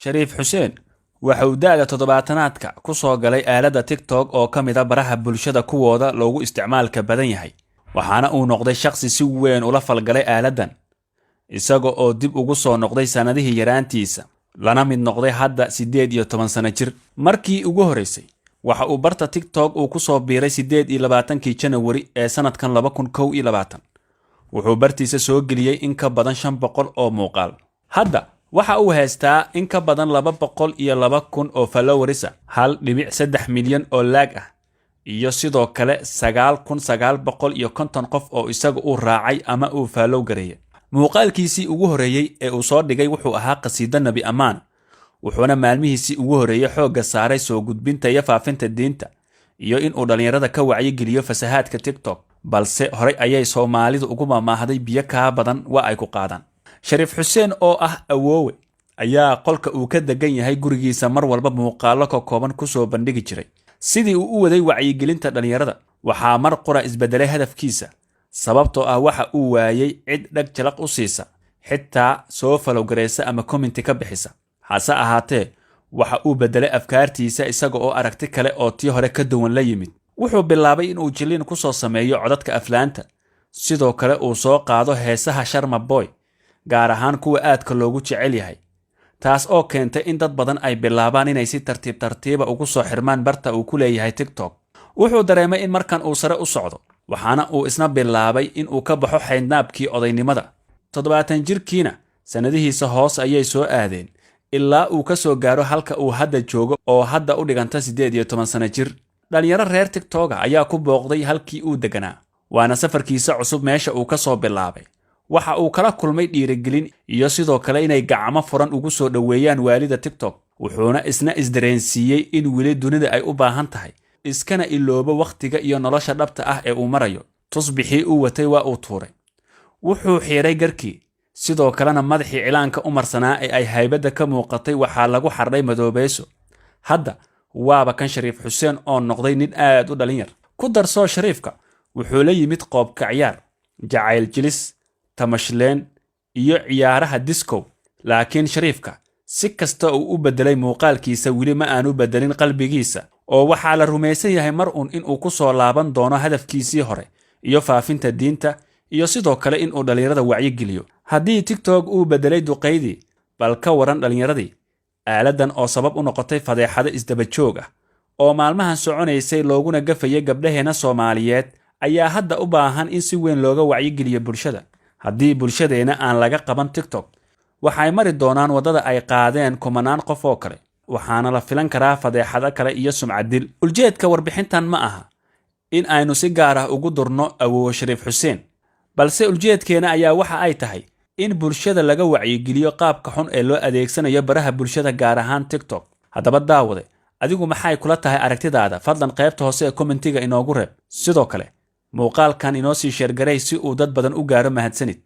Shariif Xuseen waxa uu da'da toddobaatanaadka ku soo galay aaladda TikTok oo ka mid ah baraha bulshada kuwooda loogu isticmaalka badan yahay, waxaana uu noqday shakhsi si weyn ula falgalay aaladdan, isaga oo dib ugu soo noqday sanadihii yaraantiisa, lana mid noqday hadda 18 sano jir. Markii ugu horeysay waxa uu barta TikTok uu ku soo biiray 28 January ee sanadkan 2021. Wuxuu bartiisa soo geliyay in ka badan 500 oo muuqaal. Hadda waxa uu haystaa in ka badan 202,000 oo followers ah, 1.3 milyan oo like ah, iyo sidoo kale 9,950 qof oo isaga uu raacay ama uu follow gareeyay. Muuqaalkiisii ugu horeeyay ee uu soo dhigay wuxuu ahaa qasiido nabi amaan, wuxuuna maalmihiisii ugu horeeyay xoogga saaray soo gudbinta iyo faafinta diinta iyo in uu dhalinyarada ka wacyigeliyo fasahaadka TikTok, balse horey ayay Soomaalidu ugu maamaahday biyo ka badan waa ay ku qaadaan. Shariif Xuseen oo ah awoowe ayaa qolka uu ka degan yahay gurigiisa mar walba muuqaalo ka kooban ku soo bandhigi jiray. Sidii uu u waday wacyigelinta dhalinyarada, waxaa mar qura isbedelay hadafkiisa, sababtoo ah waxa uu waayay cid dhag jalaq u siisa, xitaa soo follow gareysa ama comment ka bixisa. Hase ahaatee, waxa uu bedelay afkaartiisa isaga oo aragti kale oo tii hore ka duwan la yimid. Wuxuu bilaabay in uu jilin ku soo sameeyo codadka aflaanta, sidoo kale uu soo qaado heesaha Sharma Boy, gaar ahaan kuwa aadka loogu jecel yahay, taas oo keentay in dad badan ay bilaabaan inay si tartiib tartiiba ugu soo xirmaan barta uu ku leeyahay TikTok. Wuxuu dareemay in markan uu sare u socdo, waxaana uu isna bilaabay in uu ka baxo xayndaabkii odaynimada. 70 jirkiina sanadihiisa hoos ayay soo aadeen ilaa uu ka soo gaaro halka uu hadda joogo oo hadda u dhiganta 18 sano jir. Dhalinyaro reer TikTok ayaa ku booqday halkii uu deganaa, waana safarkiisa cusub meesha uu ka soo bilaabay. Waxa uu kala kulmay dhiirigelin iyo sidoo kale inay gacmo furan ugu soo dhaweeyaan waalida TikTok, wuxuuna isna isdareensiiyey in weli dunida ay u baahan tahay, iskana iloobo waqtiga iyo nolosha dhabta ah ee uu marayo. Tusbixii uu watay waa uu tuuray, wuxuu xiiray garkii, sidoo kalena madaxii cilaanka u marsanaa ee ay haybadda ka muuqatay waxaa lagu xardhay madoobayso. Hadda waaba kan Shariif Xuseen oo noqday nin aad u dhalinyar. Ku darsoo Shariifka wuxuu la yimid qoobka ciyaar, jacayl jilis, tamashleen iyo ciyaaraha disco. Laakiin Shariifka si kasta uu u bedelay muuqaalkiisa weli ma aanu bedelin qalbigiisa, oo waxaa la rumaysan yahay mar uun in uu ku soo laaban doono hadafkiisii hore iyo faafinta diinta iyo sidoo kale in uu dhalinyarada wacyigeliyo. Haddii TikTok uu bedelay duqaydii, bal ka waran dhalinyaradii. Aaladdan oo sabab u noqotay fadeexado isdaba joog ah oo maalmahan soconaysay looguna gafayay gabdhaheena Soomaaliyeed ayaa hadda u baahan in si weyn looga wacyigeliyo bulshada. Haddii bulshadeena aan laga qaban TikTok, waxay mari doonaan wadada ay qaadeen kumanaan qof oo kale, waxaana la filan karaa fadeexado kale iyo sumcad dil. Ujeedka warbixintan ma aha in aynu si gaar ah ugu durno awoowe Shariif Xuseen, balse ujeedkeena ayaa waxa ay tahay in bulshada laga wacyigeliyo qaabka xun ee loo adeegsanayo baraha bulshada gaar ahaan TikTok. Haddaba daawade, adigu maxay kula tahay aragtidaada? Fadlan qaybta hoose ee commentiga inoogu reeb. Sidoo kale, muuqaalkan inoo sii sheer garay si uu dad badan u gaaro. Mahadsanid.